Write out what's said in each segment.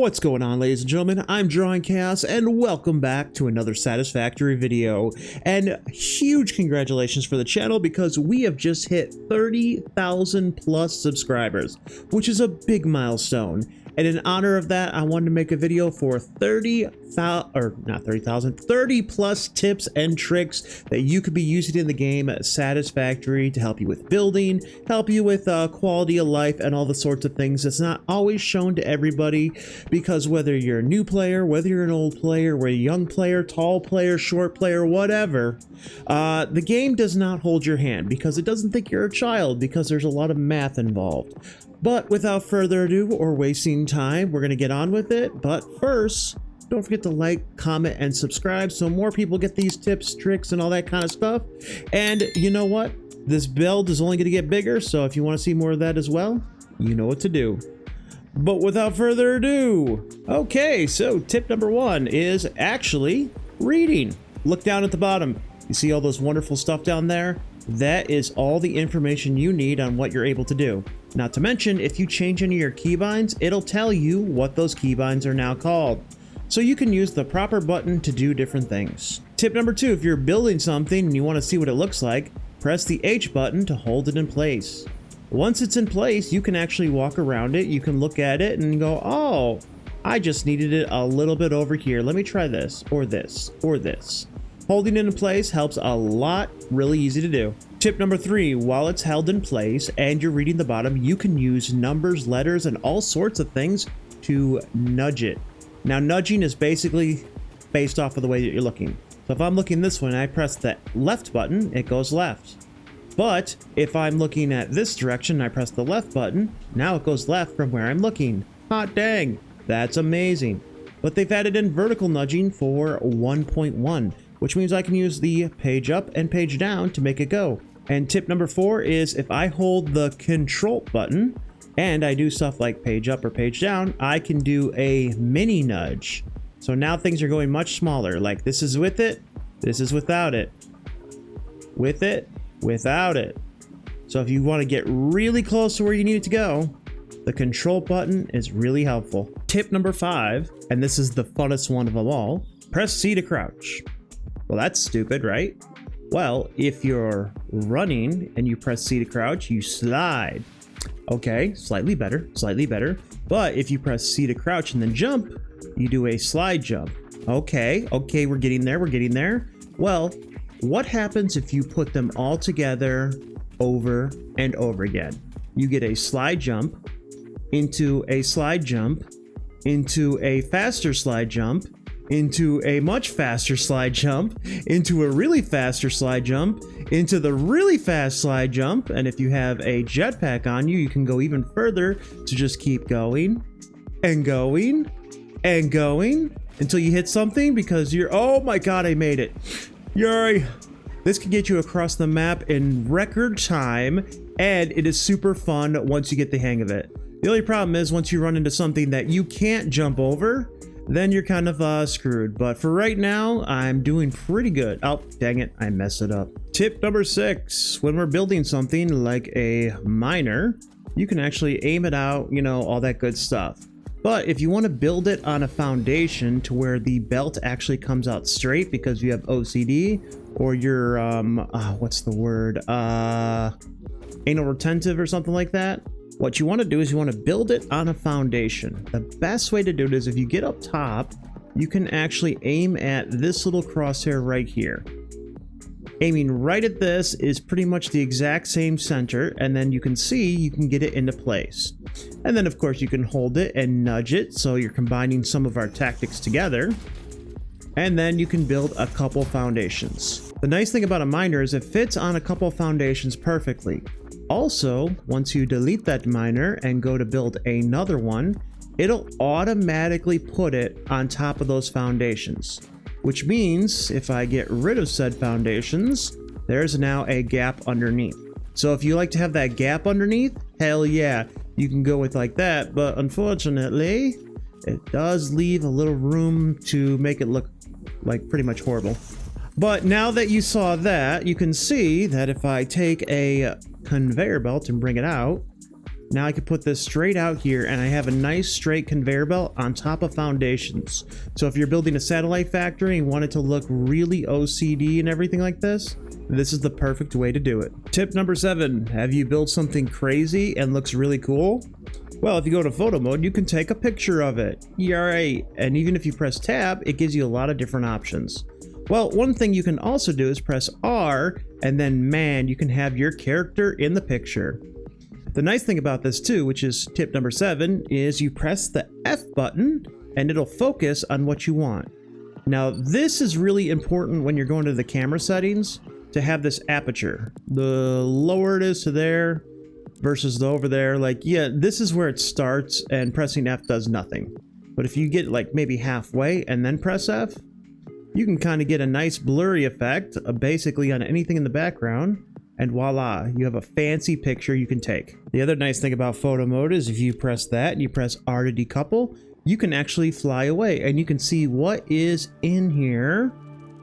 What's going on, ladies and gentlemen? I'm Drawing Chaos, and welcome back to another Satisfactory video. And huge congratulations for the channel, because we have just hit 30,000 plus subscribers, which is a big milestone. And in honor of that, I wanted to make a video for 30 plus tips and tricks that you could be using in the game Satisfactory to help you with building, help you with quality of life, and all the sorts of things that's not always shown to everybody. Because whether you're a new player, whether you're an old player, whether you're a young player, tall player, short player, whatever, the game does not hold your hand because it doesn't think you're a child, because there's a lot of math involved. But without further ado or wasting time, we're going to get on with it. But first, don't forget to like, comment, and subscribe so more people get these tips, tricks, and all that kind of stuff. And you know what? This build is only going to get bigger, so if you want to see more of that as well, you know what to do. But without further ado, okay, so tip number one is actually reading. Look down at the bottom. You see all those wonderful stuff down there? That is all the information you need on what you're able to do. Not to mention, if you change any of your keybinds, it'll tell you what those keybinds are now called. So you can use the proper button to do different things. Tip number two, if you're building something and you want to see what it looks like, press the H button to hold it in place. Once it's in place, you can actually walk around it, you can look at it and go, oh, I just needed it a little bit over here. Let me try this, or this, or this. Holding it in place helps a lot, really easy to do. Tip number three, while it's held in place and you're reading the bottom, you can use numbers, letters, and all sorts of things to nudge it. Now, nudging is basically based off of the way that you're looking. So if I'm looking this way and I press the left button, it goes left. But if I'm looking at this direction and I press the left button, now it goes left from where I'm looking. Hot dang, that's amazing. But they've added in vertical nudging for 1.1, which means I can use the page up and page down to make it go. And tip number four is if I hold the control button and I do stuff like page up or page down, I can do a mini nudge. So now things are going much smaller, like this is with it, this is without it, with it, without it. So if you want to get really close to where you need it to go, the control button is really helpful. Tip number five, and this is the funnest one of them all, press C to crouch. Well, that's stupid, right? Well, if you're running and you press C to crouch, you slide. Okay, slightly better, slightly better. But if you press C to crouch and then jump, you do a slide jump. Okay, we're getting there, we're getting there. Well, what happens if you put them all together over and over again? You get a slide jump, into a slide jump, into a faster slide jump, into a much faster slide jump, into a really faster slide jump, into the really fast slide jump, and if you have a jetpack on you, you can go even further to just keep going and going and going until you hit something because you're, oh my god, I made it. Yay! This can get you across the map in record time, and it is super fun once you get the hang of it. The only problem is once you run into something that you can't jump over, then you're kind of screwed. But for right now, I'm doing pretty good. Oh, dang it, I messed it up. Tip number six, when we're building something like a miner, you can actually aim it out, you know, all that good stuff. But if you want to build it on a foundation to where the belt actually comes out straight because you have OCD or you're, what's the word? Anal retentive or something like that. What you want to do is you want to build it on a foundation. The best way to do it is if you get up top, you can actually aim at this little crosshair right here. Aiming right at this is pretty much the exact same center, and then you can see you can get it into place. And then of course you can hold it and nudge it, so you're combining some of our tactics together. And then you can build a couple foundations. The nice thing about a miner is it fits on a couple foundations perfectly. Also, once you delete that miner and go to build another one, it'll automatically put it on top of those foundations. Which means if I get rid of said foundations, there's now a gap underneath. So if you like to have that gap underneath, hell yeah, you can go with like that. But unfortunately, it does leave a little room to make it look like pretty much horrible. But now that you saw that, you can see that if I take a conveyor belt and bring it out, Now I can put this straight out here and I have a nice straight conveyor belt on top of foundations. So if you're building a satellite factory and want it to look really OCD and everything like this is the perfect way to do it. Tip number 7, have you built something crazy and looks really cool? Well, if you go to photo mode, you can take a picture of it. Yeah, right. And even if you press tab, it gives you a lot of different options. Well, one thing you can also do is press R, and then man, you can have your character in the picture. The nice thing about this too, which is tip number 7, is you press the F button and it'll focus on what you want. Now, this is really important when you're going to the camera settings to have this aperture. The lower it is to there versus the over there, like, yeah, this is where it starts and pressing F does nothing. But if you get like maybe halfway and then press F, you can kind of get a nice blurry effect basically on anything in the background. And voila, you have a fancy picture you can take. The other nice thing about photo mode is if you press that and you press R to decouple, you can actually fly away and you can see what is in here.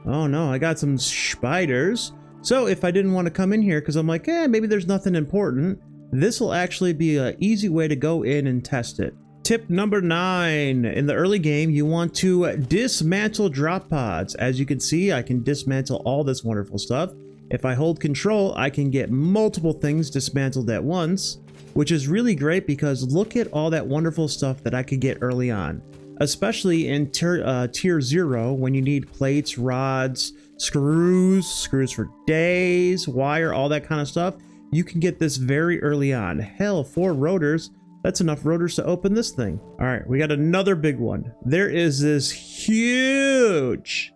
Oh no, I got some spiders. So if I didn't want to come in here because I'm like, maybe there's nothing important, this will actually be an easy way to go in and test it. Tip number 9, in the early game, you want to dismantle drop pods. As you can see, I can dismantle all this wonderful stuff. If I hold control, I can get multiple things dismantled at once, which is really great because look at all that wonderful stuff that I could get early on, especially in tier 0 when you need plates, rods, screws for days, wire, all that kind of stuff. You can get this very early on. Hell, 4 rotors. That's enough rotors to open this thing. All right, we got another big one. There is this huge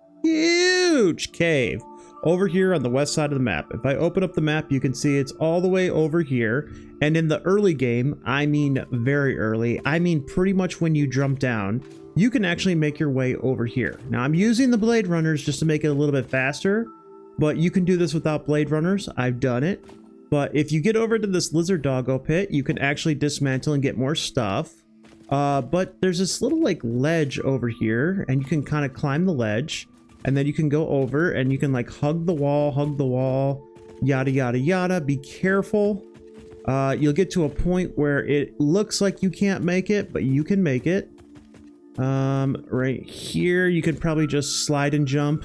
cave over here on the west side of the map. If I open up the map, you can see it's all the way over here. And in the early game, I mean very early, I mean pretty much when you jump down, you can actually make your way over here. Now I'm using the blade runners just to make it a little bit faster, but you can do this without blade runners. I've done it. But if you get over to this lizard doggo pit, you can actually dismantle and get more stuff. But there's this little like ledge over here and you can kind of climb the ledge. And then you can go over and you can like hug the wall, yada, yada, yada. Be careful. You'll get to a point where it looks like you can't make it, but you can make it. Right here, you could probably just slide and jump.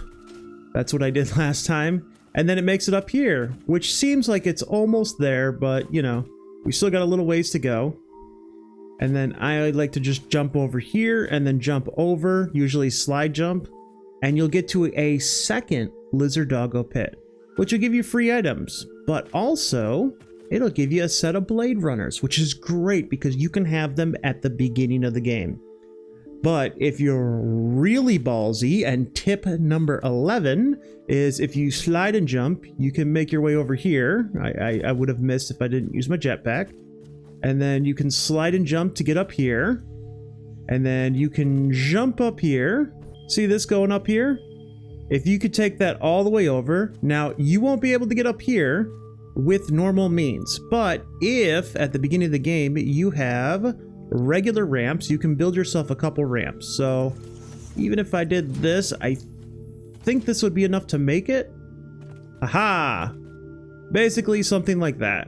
That's what I did last time. And then it makes it up here, which seems like it's almost there, but you know, we still got a little ways to go. And then I like to just jump over here and then jump over, usually slide jump. And you'll get to a second lizard doggo pit, which will give you free items, but also it'll give you a set of blade runners, which is great because you can have them at the beginning of the game. But if you're really ballsy, and tip number 11 is if you slide and jump, you can make your way over here. I would have missed if I didn't use my jetpack. And then you can slide and jump to get up here. And then you can jump up here. See this going up here? If you could take that all the way over, now you won't be able to get up here with normal means, but if at the beginning of the game you have regular ramps, you can build yourself a couple ramps. So even if I did this, I think this would be enough to make it. Aha! Basically something like that.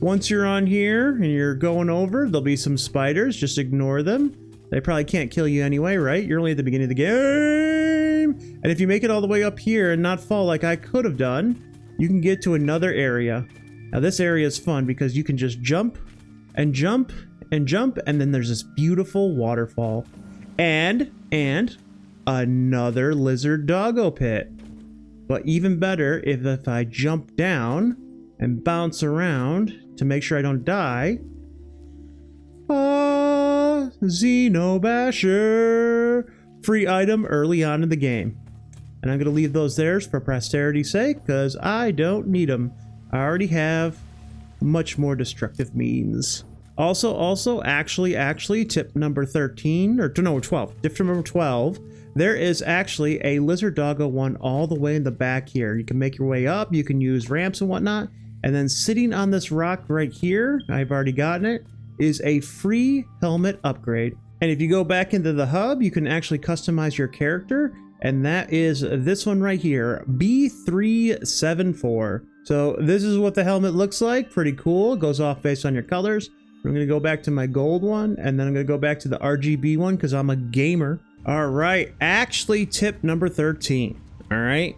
Once you're on here and you're going over, there'll be some spiders, just ignore them. They probably can't kill you anyway, right? You're only at the beginning of the game. And if you make it all the way up here and not fall like I could have done, you can get to another area. Now this area is fun because you can just jump and jump and jump, and then there's this beautiful waterfall. And another lizard doggo pit. But even better, if I jump down and bounce around to make sure I don't die. Xenobasher! Free item early on in the game. And I'm going to leave those there for posterity's sake, because I don't need them. I already have much more destructive means. Also, actually, tip number 13, or no, 12. Tip number 12, there is actually a lizard doggo one all the way in the back here. You can make your way up, you can use ramps and whatnot, and then sitting on this rock right here, I've already gotten it, is a free helmet upgrade. And if you go back into the hub, you can actually customize your character, and that is this one right here, B374. So this is what the helmet looks like. Pretty cool. It goes off based on your colors. I'm gonna go back to my gold one, and then I'm gonna go back to the RGB one because I'm a gamer. All right, actually tip number 13, all right,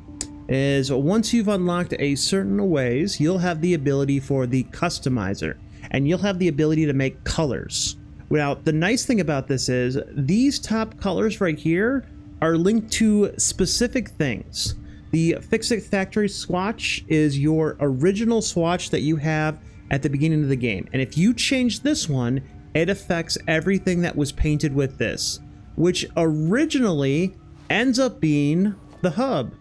is once you've unlocked a certain ways, you'll have the ability for the customizer, and you'll have the ability to make colors. Now, the nice thing about this is these top colors right here are linked to specific things. The Factory swatch is your original swatch that you have at the beginning of the game. And if you change this one, it affects everything that was painted with this, which originally ends up being the hub,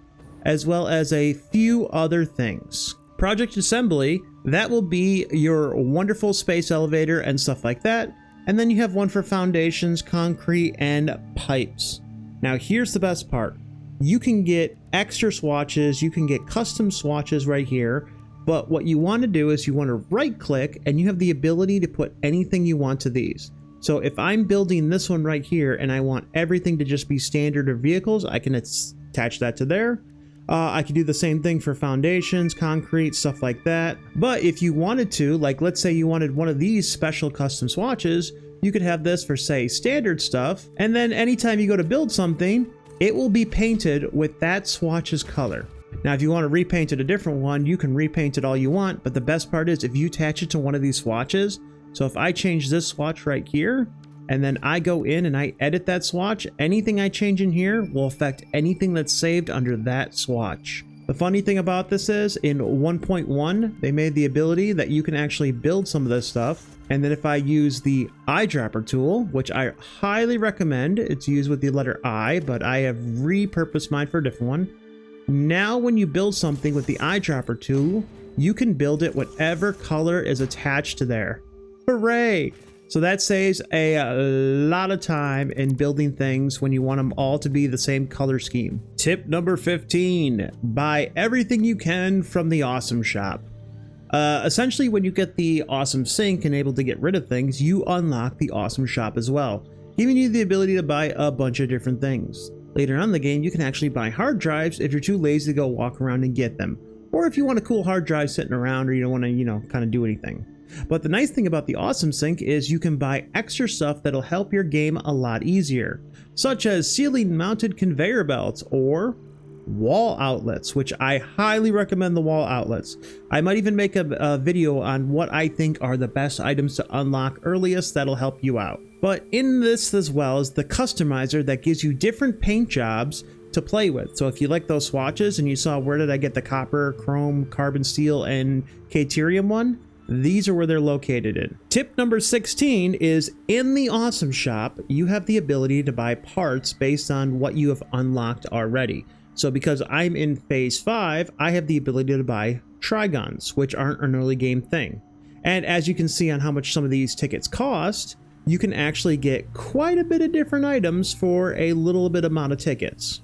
as well as a few other things. Project Assembly, that will be your wonderful space elevator and stuff like that. And then you have one for foundations, concrete, and pipes. Now here's the best part. You can get extra swatches, you can get custom swatches right here, but what you want to do is you want to right click and you have the ability to put anything you want to these. So if I'm building this one right here and I want everything to just be standard or vehicles, I can attach that to there. I can do the same thing for foundations, concrete, stuff like that. But if you wanted to, like let's say you wanted one of these special custom swatches, you could have this for say standard stuff. And then anytime you go to build something, it will be painted with that swatch's color. Now, if you want to repaint it a different one, you can repaint it all you want. But the best part is if you attach it to one of these swatches, so if I change this swatch right here, and then I go in and I edit that swatch, anything I change in here will affect anything that's saved under that swatch. The funny thing about this is in 1.1, they made the ability that you can actually build some of this stuff. And then if I use the eyedropper tool, which I highly recommend, it's used with the letter I, but I have repurposed mine for a different one. Now, when you build something with the eyedropper tool, you can build it whatever color is attached to there. Hooray! So that saves a lot of time in building things when you want them all to be the same color scheme. Tip number 15, buy everything you can from the Awesome Shop. Essentially, when you get the Awesome Sink and able to get rid of things, you unlock the Awesome Shop as well, giving you the ability to buy a bunch of different things. Later on in the game, you can actually buy hard drives if you're too lazy to go walk around and get them. Or if you want a cool hard drive sitting around or you don't want to, kind of do anything. But the nice thing about the Awesome Sink is you can buy extra stuff that'll help your game a lot easier, such as ceiling mounted conveyor belts or wall outlets, which I highly recommend the wall outlets. I might even make a video on what I think are the best items to unlock earliest that'll help you out. But in this as well is the customizer that gives you different paint jobs to play with. So if you like those swatches and you saw where did I get the copper, chrome, carbon steel, and caterium one, these are where they're located in. Tip number 16 is in the Awesome Shop, you have the ability to buy parts based on what you have unlocked already. So because I'm in phase 5, I have the ability to buy trigons, which aren't an early game thing. And as you can see on how much some of these tickets cost, you can actually get quite a bit of different items for a little bit amount of tickets.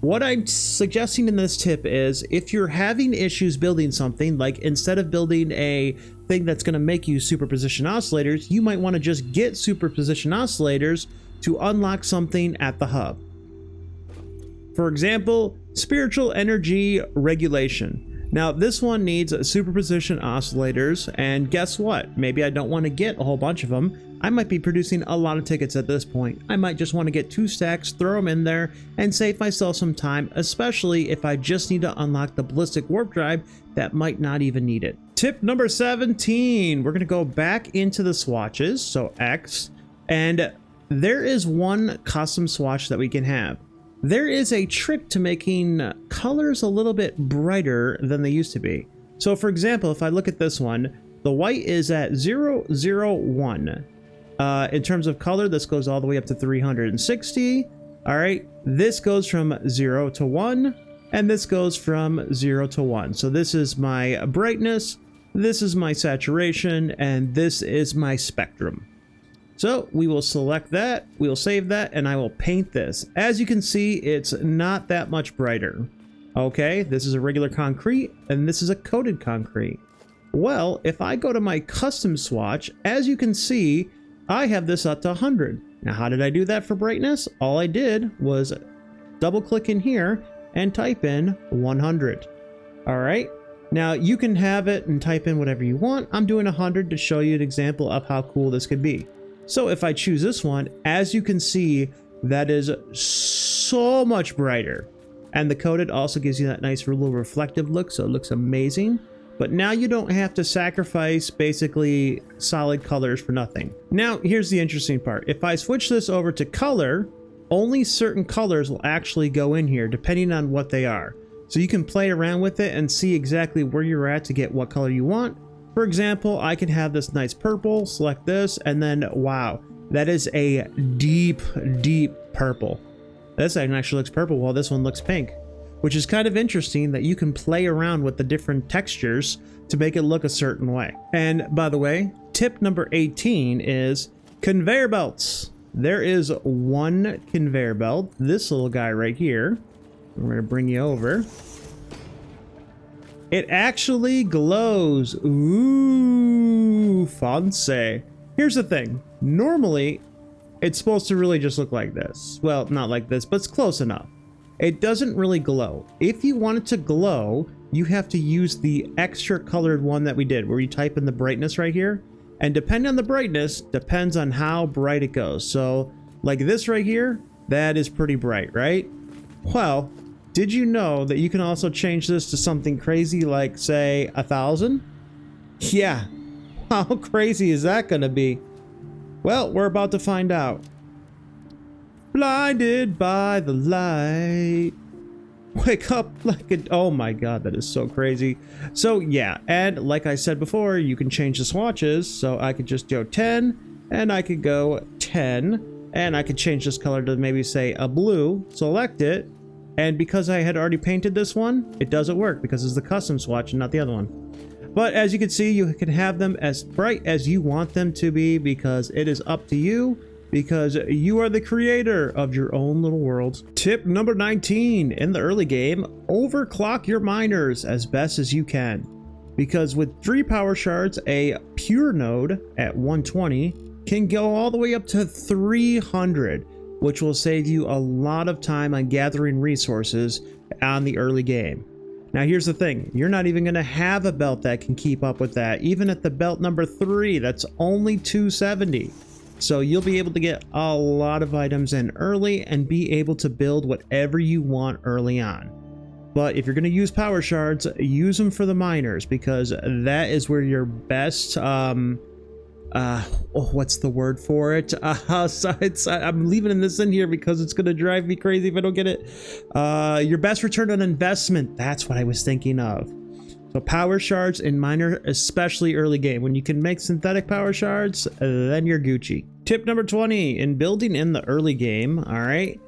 What I'm suggesting in this tip is if you're having issues building something, like instead of building a thing that's going to make you superposition oscillators, you might want to just get superposition oscillators to unlock something at the hub. For example, spiritual energy regulation. Now this one needs superposition oscillators, and guess what? Maybe I don't want to get a whole bunch of them. I might be producing a lot of tickets at this point. I might just want to get 2 stacks, throw them in there, and save myself some time, especially if I just need to unlock the ballistic warp drive that might not even need it. Tip number 17, we're going to go back into the swatches, so X, and there is one custom swatch that we can have. There is a trick to making colors a little bit brighter than they used to be. So for example, if I look at this one, the white is at 001. In terms of color, this goes all the way up to 360. All right, this goes from 0 to 1, and this goes from 0 to 1. So this is my brightness, this is my saturation, and this is my spectrum. So we will select that, we'll save that, and I will paint this. As you can see, it's not that much brighter. Okay, this is a regular concrete, and this is a coated concrete. Well, if I go to my custom swatch, as you can see, I have this up to 100. Now, how did I do that for brightness? All I did was double click in here and type in 100. All right. Now you can have it and type in whatever you want. I'm doing 100 to show you an example of how cool this could be. So if I choose this one, as you can see, that is so much brighter. And the coated also gives you that nice little reflective look, so it looks amazing. But now you don't have to sacrifice basically solid colors for nothing. Now, here's the interesting part. If I switch this over to color, only certain colors will actually go in here, depending on what they are. So you can play around with it and see exactly where you're at to get what color you want. For example, I can have this nice purple, select this, and then, wow, that is a deep, deep purple. This actually looks purple while this one looks pink, which is kind of interesting that you can play around with the different textures to make it look a certain way. And by the way, tip number 18 is conveyor belts. There is one conveyor belt, this little guy right here. We're going to bring you over. It actually glows. Ooh, fancy. Here's the thing. Normally, it's supposed to really just look like this. Well, not like this, but it's close enough. It doesn't really glow. If you want it to glow, you have to use the extra colored one that we did, where you type in the brightness right here. And depending on the brightness, depends on how bright it goes. So, like this right here, that is pretty bright, right? Well, did you know that you can also change this to something crazy like, say, 1,000? Yeah. How crazy is that gonna be? Well, we're about to find out. Blinded by the light. Wake up like a... Oh my god, that is so crazy. So yeah, and like I said before, you can change the swatches. So I could just go 10, and I could go 10, and I could change this color to maybe say a blue, select it, and because I had already painted this one, it doesn't work because it's the custom swatch and not the other one. But as you can see, you can have them as bright as you want them to be because it is up to you, because you are the creator of your own little world. Tip number 19, in the early game, overclock your miners as best as you can. Because with 3 power shards, a pure node at 120 can go all the way up to 300, which will save you a lot of time on gathering resources on the early game. Now here's the thing, you're not even going to have a belt that can keep up with that. Even at the belt number 3, that's only 270. So you'll be able to get a lot of items in early and be able to build whatever you want early on. But if you're going to use power shards, use them for the miners, because that is where your best what's the word for it? I'm leaving this in here because it's going to drive me crazy if I don't get it. Your best return on investment. That's what I was thinking of. So power shards in miner, especially early game. When you can make synthetic power shards, then you're Gucci. Tip number 20, in building in the early game, all right?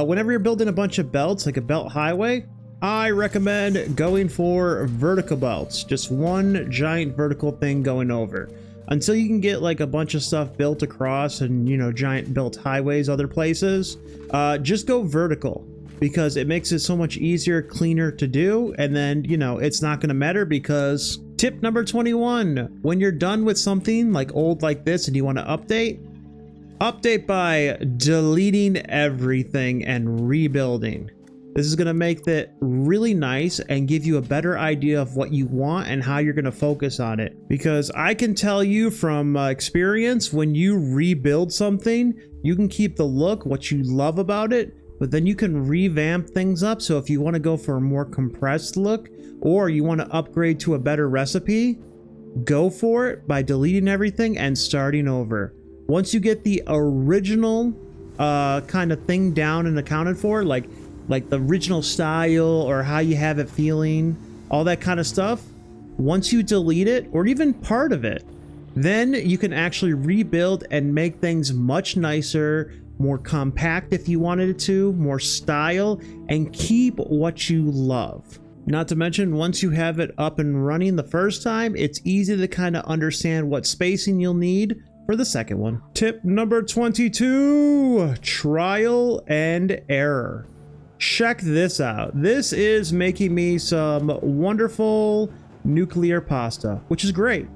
Whenever you're building a bunch of belts, like a belt highway, I recommend going for vertical belts. Just one giant vertical thing going over. Until you can get like a bunch of stuff built across and, you know, giant built highways other places, just go vertical, because it makes it so much easier, cleaner to do. And then, you know, it's not going to matter, because tip number 21, when you're done with something like old like this and you want to update by deleting everything and rebuilding. This is going to make that really nice and give you a better idea of what you want and how you're going to focus on it. Because I can tell you from experience, when you rebuild something, you can keep the look, what you love about it, but then you can revamp things up. So if you want to go for a more compressed look, or you want to upgrade to a better recipe, go for it by deleting everything and starting over. Once you get the original kind of thing down and accounted for, like the original style or how you have it feeling, all that kind of stuff, once you delete it, or even part of it, then you can actually rebuild and make things much nicer, more compact if you wanted it to, more style, and keep what you love. Not to mention, once you have it up and running the first time, it's easy to kind of understand what spacing you'll need for the second one. Tip number 22, trial and error. Check this out. This is making me some wonderful nuclear pasta, which is great.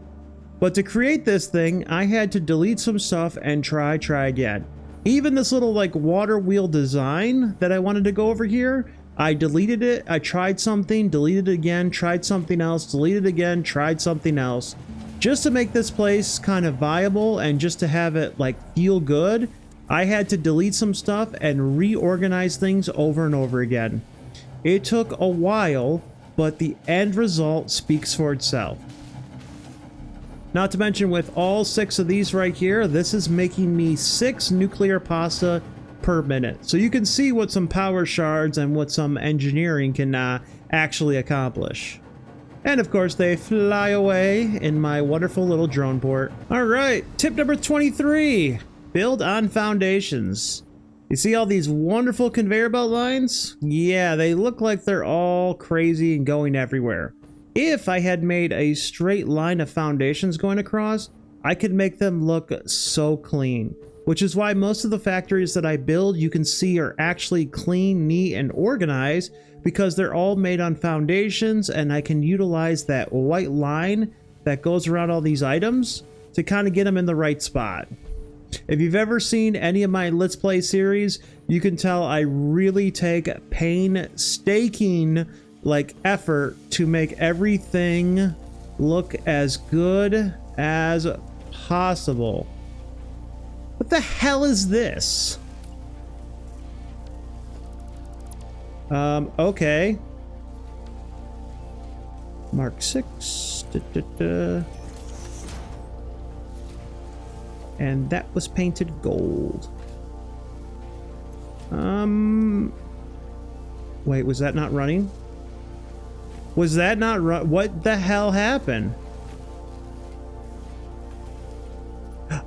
But to create this thing, I had to delete some stuff and try again. Even this little like water wheel design that I wanted to go over here, I deleted it, I tried something, deleted it again, tried something else, deleted it again, tried something else, just to make this place kind of viable and just to have it like feel good. I had to delete some stuff and reorganize things over and over again. It took a while, but the end result speaks for itself. Not to mention, with all 6 of these right here, this is making me 6 nuclear pasta per minute. So you can see what some power shards and what some engineering can actually accomplish. And of course, they fly away in my wonderful little drone port. All right, tip number 23, build on foundations. You see all these wonderful conveyor belt lines? Yeah, they look like they're all crazy and going everywhere. If I had made a straight line of foundations going across, I could make them look so clean. Which is why most of the factories that I build, you can see, are actually clean, neat, and organized, because they're all made on foundations, and I can utilize that white line that goes around all these items to kind of get them in the right spot. If you've ever seen any of my Let's Play series, you can tell I really take painstaking effort to make everything look as good as possible. What the hell is this? Okay. Mark 6. And that was painted gold. Wait, was that not running? Was that not run? What the hell happened?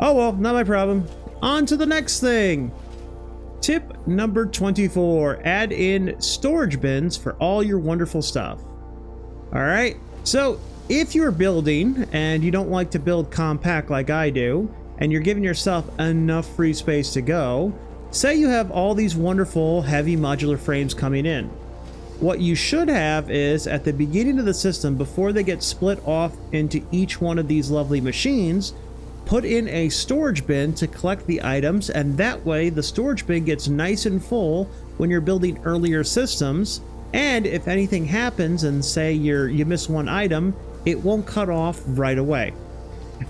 Oh well, not my problem. On to the next thing. Tip number 24, add in storage bins for all your wonderful stuff. All right, so if you're building and you don't like to build compact like I do, and you're giving yourself enough free space to go, say you have all these wonderful heavy modular frames coming in. What you should have is, at the beginning of the system, before they get split off into each one of these lovely machines, put in a storage bin to collect the items, and that way the storage bin gets nice and full when you're building earlier systems, and if anything happens and say you miss one item, it won't cut off right away.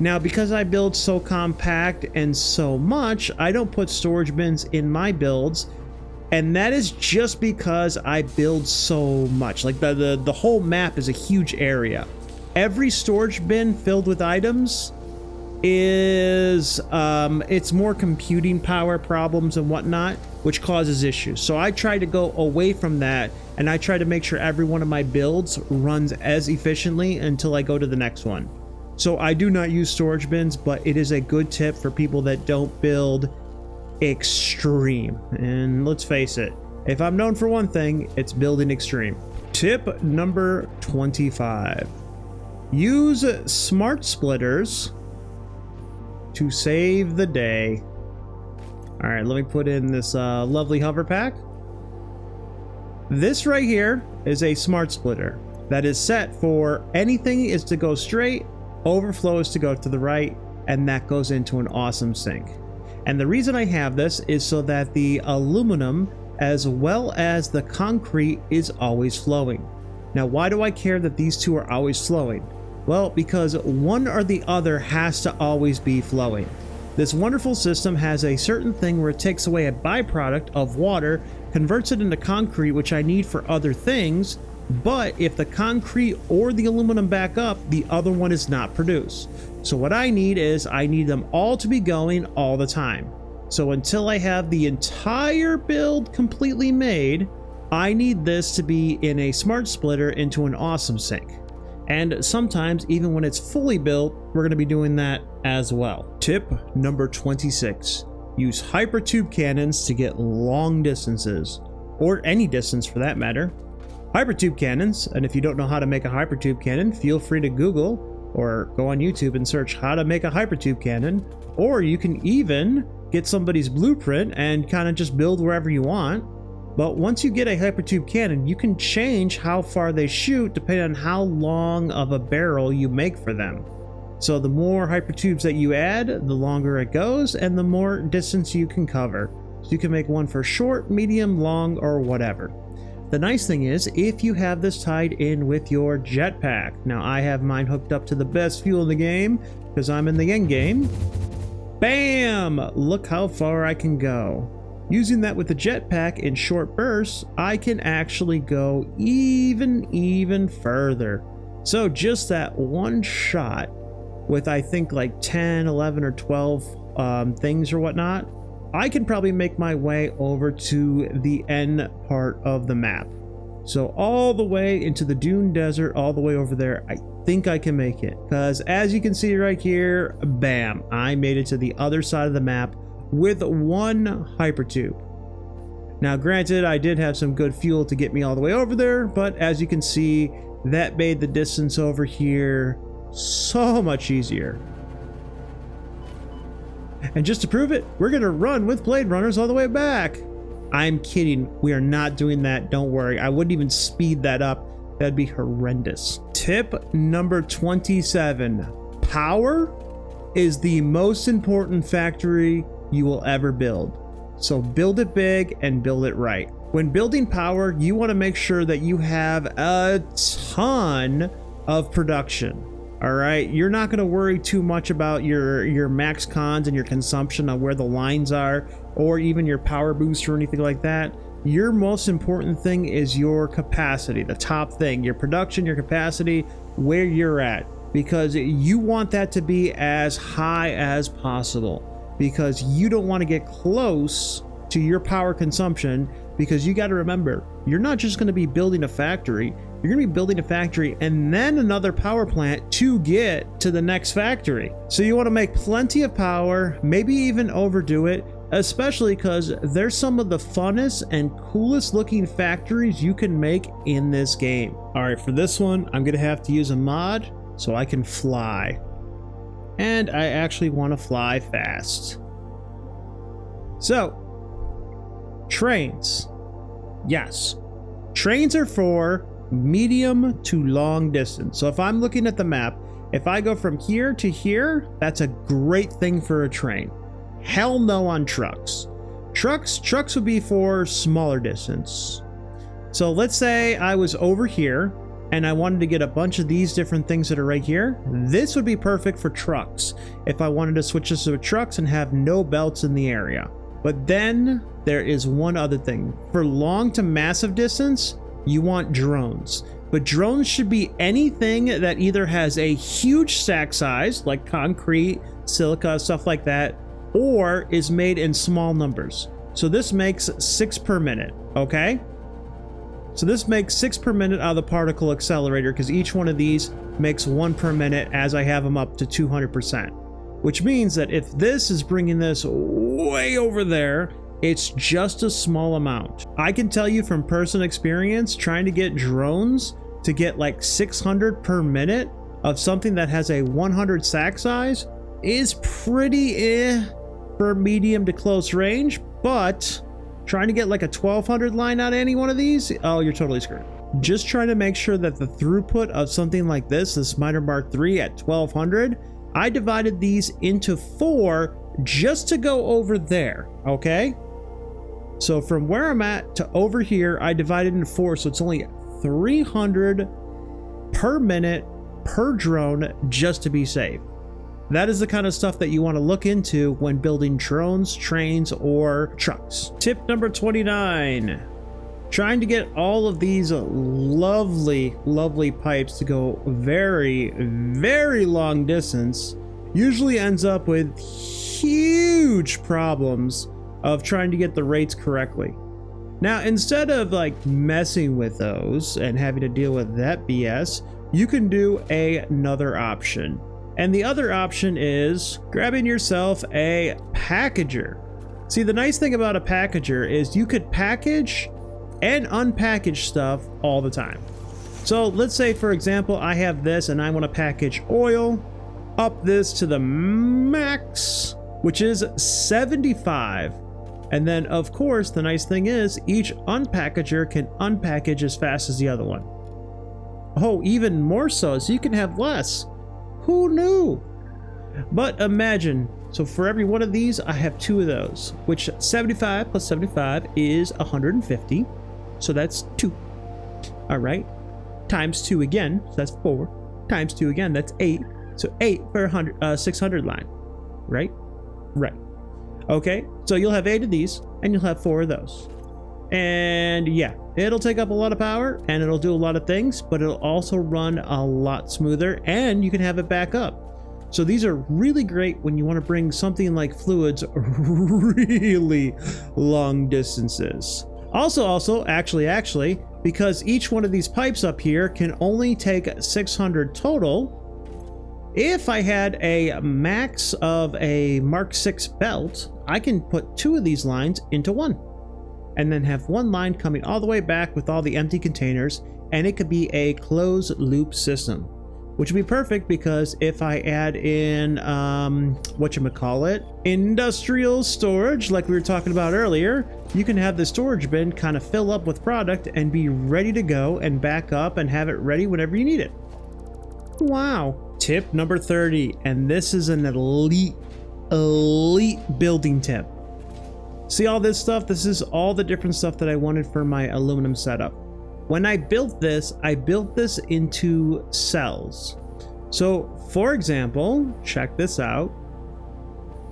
Now, because I build so compact and so much, I don't put storage bins in my builds, and that is just because I build so much. Like the whole map is a huge area. Every storage bin filled with items is it's more computing power problems and whatnot, which causes issues. So I try to go away from that, and I try to make sure every one of my builds runs as efficiently until I go to the next one. So I do not use storage bins, but it is a good tip for people that don't build extreme. And let's face it, if I'm known for one thing, it's building extreme. Tip number 25, use smart splitters to save the day. All right, let me put in this lovely hover pack. This right here is a smart splitter that is set for anything is to go straight, overflow is to go to the right, and that goes into an awesome sink. And the reason I have this is so that the aluminum as well as the concrete is always flowing. Now, why do I care that these two are always flowing? Well, because one or the other has to always be flowing. This wonderful system has a certain thing where it takes away a byproduct of water, converts it into concrete, which I need for other things, but if the concrete or the aluminum back up, the other one is not produced. So what I need is I need them all to be going all the time. So until I have the entire build completely made, I need this to be in a smart splitter into an awesome sink. And sometimes, even when it's fully built, we're going to be doing that as well. Tip number 26. Use hypertube cannons to get long distances, or any distance for that matter. Hypertube cannons, and if you don't know how to make a hypertube cannon, feel free to Google or go on YouTube and search how to make a hypertube cannon, or you can even get somebody's blueprint and kind of just build wherever you want. But once you get a hypertube cannon, you can change how far they shoot depending on how long of a barrel you make for them. So the more hypertubes that you add, the longer it goes and the more distance you can cover. So you can make one for short, medium, long, or whatever. the nice thing is, if you have this tied in with your jetpack, now I have mine hooked up to the best fuel in the game because I'm in the end game. Bam! Look how far I can go. Using that with the jetpack in short bursts, I can actually go even further. So just that one shot with I think like 10, 11, or 12 things or whatnot, I can probably make my way over to the end part of the map. So all the way into the Dune Desert, all the way over there, I think I can make it. Because as you can see right here, bam, I made it to the other side of the map with one hypertube. Now granted, I did have some good fuel to get me all the way over there, but as you can see, that made the distance over here so much easier. And just to prove it, we're gonna run with Blade Runners all the way back. I'm kidding, we are not doing that, don't worry. I wouldn't even speed that up, that'd be horrendous. Tip number 27, power is the most important factory you will ever build. So build it big and build it right. When building power, you want to make sure that you have a ton of production. All right, you're not going to worry too much about your max cons and your consumption on where the lines are, or even your power boost or anything like that. Your most important thing is your capacity, the top thing, your production, your capacity, where you're at, because you want that to be as high as possible, because you don't want to get close to your power consumption, because you got to remember, you're not just going to be building a factory, you're going to be building a factory and then another power plant to get to the next factory. So you want to make plenty of power, maybe even overdo it, especially because there's some of the funnest and coolest looking factories you can make in this game. All right, for this one, I'm going to have to use a mod so I can fly. And I actually want to fly fast. So, trains. Yes, trains are for medium to long distance. So if I'm looking at the map, if I go from here to here, that's a great thing for a train. Hell no on trucks. Trucks would be for smaller distance. So let's say I was over here and I wanted to get a bunch of these different things that are right here. This would be perfect for trucks if I wanted to switch this to trucks and have no belts in the area. But then there is one other thing. For long to massive distance, you want drones. But drones should be anything that either has a huge stack size, like concrete, silica, stuff like that, or is made in small numbers. So this makes 6 per minute, okay? So this makes 6 per minute out of the particle accelerator, because each one of these makes 1 per minute as I have them up to 200%. Which means that if this is bringing this way over there, it's just a small amount. I can tell you from personal experience, trying to get drones to get like 600 per minute of something that has a 100 stack size is pretty for medium to close range, but trying to get like a 1200 line out of any one of these, oh, you're totally screwed. Just trying to make sure that the throughput of something like this, the Smiter Mark III at 1200, I divided these into 4 just to go over there, okay? So from where I'm at to over here, I divided into 4, so it's only 300 per minute per drone just to be safe. That is the kind of stuff that you want to look into when building drones, trains, or trucks. Tip number 29. Trying to get all of these lovely pipes to go very long distance usually ends up with huge problems of trying to get the rates correctly. Now, instead of like messing with those and having to deal with that BS, you can do another option. And the other option is grabbing yourself a packager. See, the nice thing about a packager is you could package and unpackage stuff all the time. So let's say, for example, I have this and I want to package oil, up this to the max, which is 75. And then, of course, the nice thing is each unpackager can unpackage as fast as the other one. Oh, even more so you can have less. Who knew? But imagine, so for every one of these, I have 2 of those, which 75 plus 75 is 150. so that's 2. All right, times 2 again, so that's 4. Times 2 again, that's 8. So 8 per 600 line, right? Right. Okay, so you'll have 8 of these, and you'll have 4 of those. And yeah, it'll take up a lot of power, and it'll do a lot of things, but it'll also run a lot smoother, and you can have it back up. So these are really great when you want to bring something like fluids really long distances. Also, actually, because each one of these pipes up here can only take 600 total, if I had a max of a Mark 6 belt, I can put 2 of these lines into one, and then have one line coming all the way back with all the empty containers, and it could be a closed loop system, which would be perfect because if I add in, industrial storage, like we were talking about earlier, you can have the storage bin kind of fill up with product and be ready to go and back up and have it ready whenever you need it. Wow. Tip number 30, and this is an elite building tip. See all this stuff? This is all the different stuff that I wanted for my aluminum setup. When I built this into cells. So for example, check this out.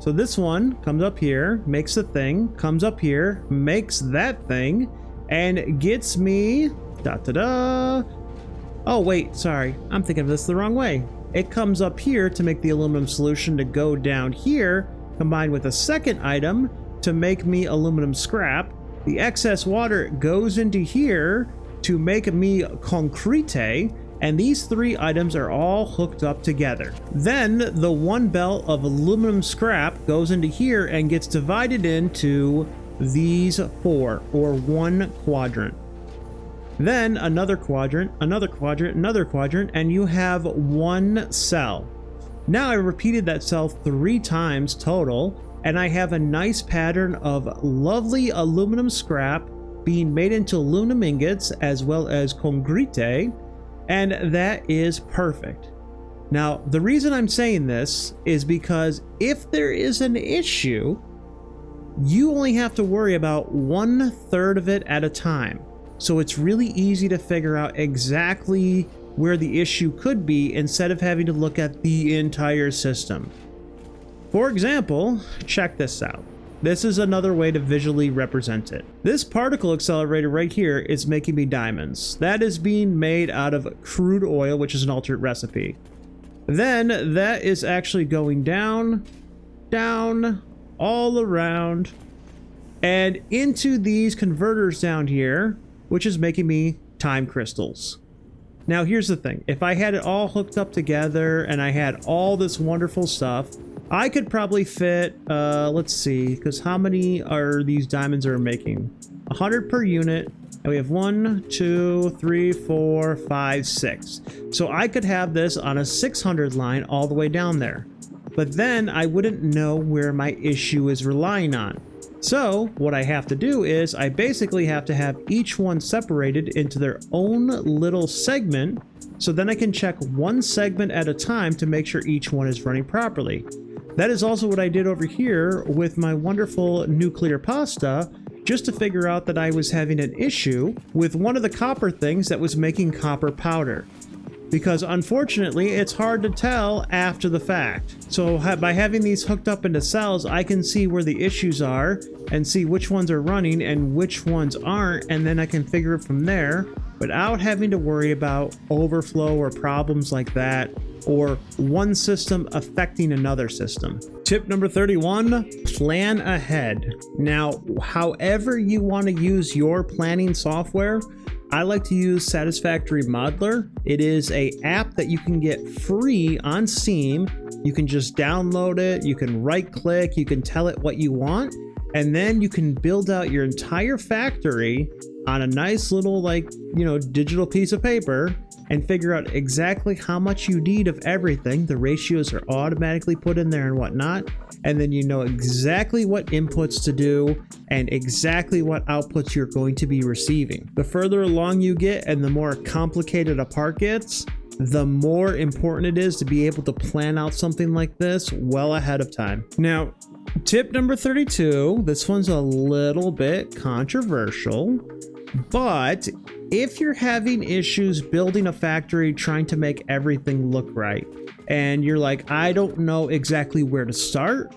So this one comes up here, makes the thing, comes up here, makes that thing, and gets me Oh wait, sorry, I'm thinking of this the wrong way. It comes up here to make the aluminum solution to go down here, combined with a second item to make me aluminum scrap. The excess water goes into here to make me concrete, and these 3 items are all hooked up together. Then the one belt of aluminum scrap goes into here and gets divided into these 4, or one quadrant. Then another quadrant, another quadrant, another quadrant, and you have one cell. Now I repeated that cell 3 times total, and I have a nice pattern of lovely aluminum scrap being made into aluminum ingots as well as concrete, and that is perfect. Now, the reason I'm saying this is because if there is an issue, you only have to worry about 1/3 of it at a time. So it's really easy to figure out exactly where the issue could be instead of having to look at the entire system. For example, check this out. This is another way to visually represent it. This particle accelerator right here is making me diamonds. That is being made out of crude oil, which is an alternate recipe. Then that is actually going down, all around, and into these converters down here, which is making me time crystals. Now here's the thing, if I had it all hooked up together and I had all this wonderful stuff, I could probably fit, let's see, because how many are these diamonds are making? 100 per unit, and we have 1, 2, 3, 4, 5, 6. So I could have this on a 600 line all the way down there. But then I wouldn't know where my issue is relying on. So what I have to do is I basically have to have each one separated into their own little segment, so then I can check one segment at a time to make sure each one is running properly. That is also what I did over here with my wonderful nuclear pasta, just to figure out that I was having an issue with one of the copper things that was making copper powder. Because unfortunately, it's hard to tell after the fact. So by having these hooked up into cells, I can see where the issues are and see which ones are running and which ones aren't, and then I can figure it from there without having to worry about overflow or problems like that, or one system affecting another system. Tip number 31, plan ahead. Now, however you want to use your planning software, I like to use Satisfactory Modeler. It is an app that you can get free on Steam. You can just download it, you can right click, you can tell it what you want, and then you can build out your entire factory on a nice little, like, digital piece of paper and figure out exactly how much you need of everything. The ratios are automatically put in there and whatnot, and then you know exactly what inputs to do and exactly what outputs you're going to be receiving. The further along you get and the more complicated a part gets, the more important it is to be able to plan out something like this well ahead of time. Now, tip number 32, this one's a little bit controversial, But if you're having issues building a factory, trying to make everything look right, and you're like, I don't know exactly where to start,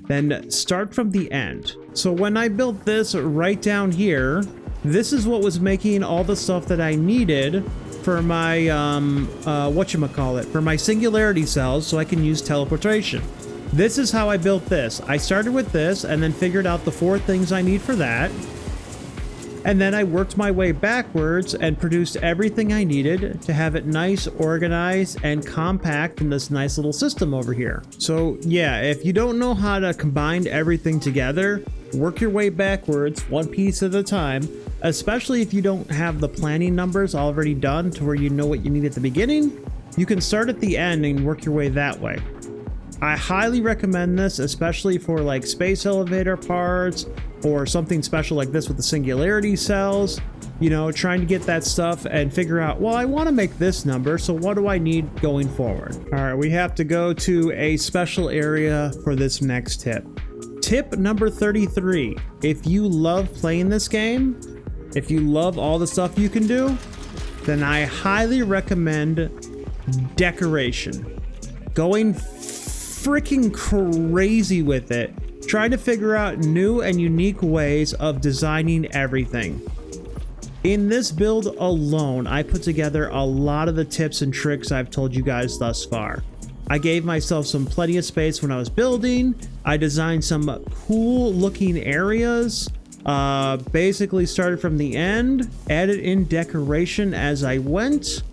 then start from the end. So when I built this right down here, this is what was making all the stuff that I needed for my, for my singularity cells, so I can use teleportation. This is how I built this. I started with this and then figured out the 4 things I need for that. And then I worked my way backwards and produced everything I needed to have it nice, organized, and compact in this nice little system over here. So yeah, if you don't know how to combine everything together, work your way backwards, one piece at a time, especially if you don't have the planning numbers already done to where you know what you need at the beginning. You can start at the end and work your way that way. I highly recommend this, especially for like space elevator parts or something special like this with the singularity cells, you know, trying to get that stuff and figure out, well, I want to make this number, so what do I need going forward? All right, we have to go to a special area for this next tip. Tip number 33. If you love playing this game, if you love all the stuff you can do, then I highly recommend decoration. Going freaking crazy with it, trying to figure out new and unique ways of designing everything. In this build alone, I put together a lot of the tips and tricks I've told you guys thus far. I gave myself some plenty of space when I was building. I designed some cool looking areas, basically started from the end, added in decoration as I went,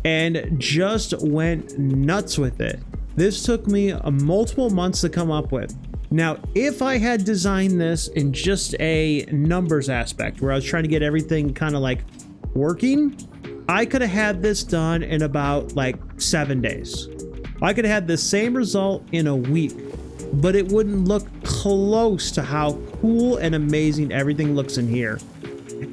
and just went nuts with it. This took me multiple months to come up with. Now, if I had designed this in just a numbers aspect, where I was trying to get everything kind of like working, I could have had this done in about like 7 days. I could have had the same result in a week, but it wouldn't look close to how cool and amazing everything looks in here.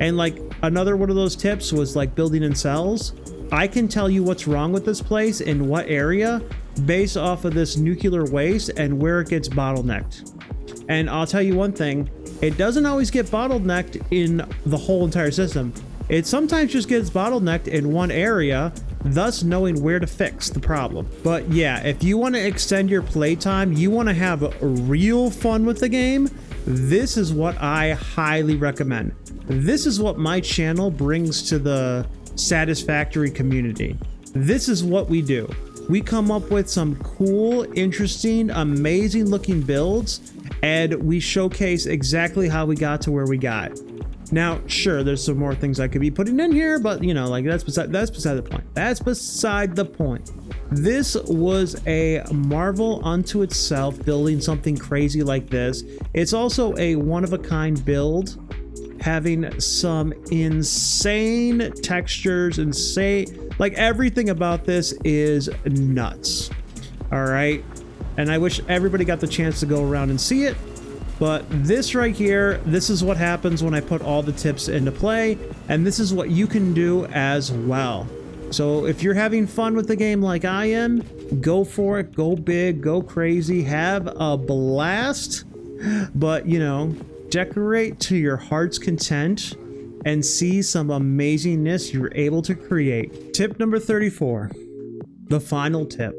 And like another one of those tips was like building in cells. I can tell you what's wrong with this place in what area based off of this nuclear waste and where it gets bottlenecked. And I'll tell you one thing, it doesn't always get bottlenecked in the whole entire system. It sometimes just gets bottlenecked in one area, thus knowing where to fix the problem. But yeah, if you want to extend your playtime, you want to have real fun with the game, this is what I highly recommend. This is what my channel brings to the Satisfactory community. This is what we do. We come up with some cool, interesting, amazing looking builds, and we showcase exactly how we got to where we got. Now, sure, there's some more things I could be putting in here, but you know, like that's beside the point. That's beside the point. This was a marvel unto itself, building something crazy like this. It's also a one-of-a-kind build, having some insane textures, like everything about this is nuts. All right, and I wish everybody got the chance to go around and see it, but this right here, this is what happens when I put all the tips into play, and this is what you can do as well. So if you're having fun with the game like I am, go for it, go big, go crazy, have a blast, but you know, decorate to your heart's content and see some amazingness you're able to create. Tip number 34, the final tip.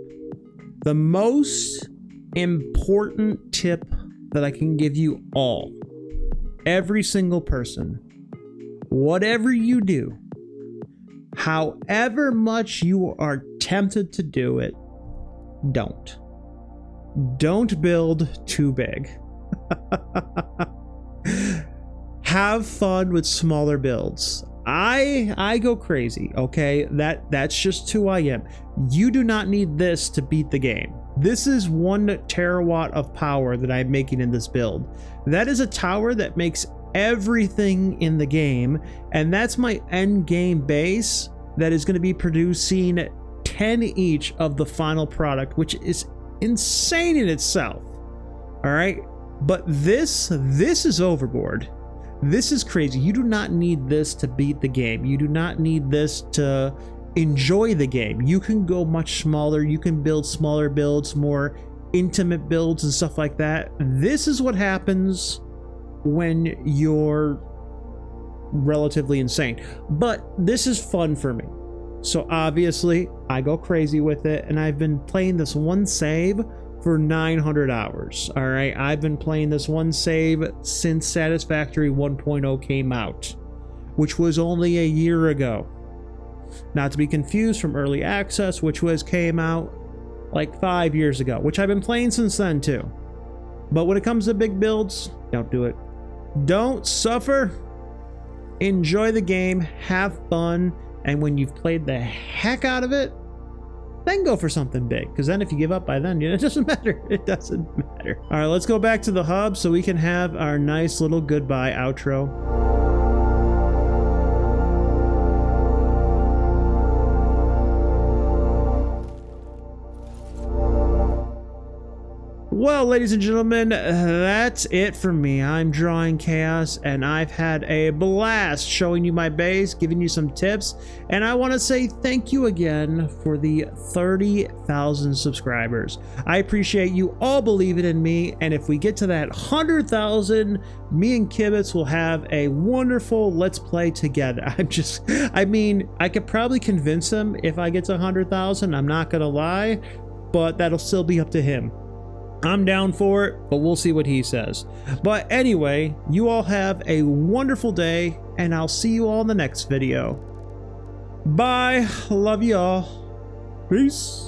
The most important tip that I can give you all, every single person, whatever you do, however much you are tempted to do it, don't build too big. Have fun with smaller builds. I go crazy, okay? That's just who I am. You do not need this to beat the game. This is 1 terawatt of power that I'm making in this build. That is a tower that makes everything in the game, and that's my end game base that is going to be producing 10 each of the final product, which is insane in itself. All right, but this is overboard. This is crazy. You do not need this to beat the game. You do not need this to enjoy the game. You can go much smaller. You can build smaller builds, more intimate builds and stuff like that. This is what happens when you're relatively insane. But this is fun for me. So obviously I go crazy with it, and I've been playing this one save for 900 hours. All right, I've been playing this one save since Satisfactory 1.0 came out, which was only a year ago. Not to be confused from early access, which came out like 5 years ago, which I've been playing since then too. But when it comes to big builds, don't do it. Don't suffer. Enjoy the game, have fun, and when you've played the heck out of it, then go for something big. Because then if you give up by then, it doesn't matter. It doesn't matter. All right, let's go back to the hub so we can have our nice little goodbye outro. Well, ladies and gentlemen, that's it for me. I'm Drawing Chaos, and I've had a blast showing you my base, giving you some tips, and I want to say thank you again for the 30,000 subscribers. I appreciate you all believing in me, and if we get to that 100,000, me and Kibitz will have a wonderful Let's Play together. I could probably convince him if I get to 100,000, I'm not gonna lie, but that'll still be up to him. I'm down for it, but we'll see what he says. But anyway, you all have a wonderful day, and I'll see you all in the next video. Bye. Love you all. Peace.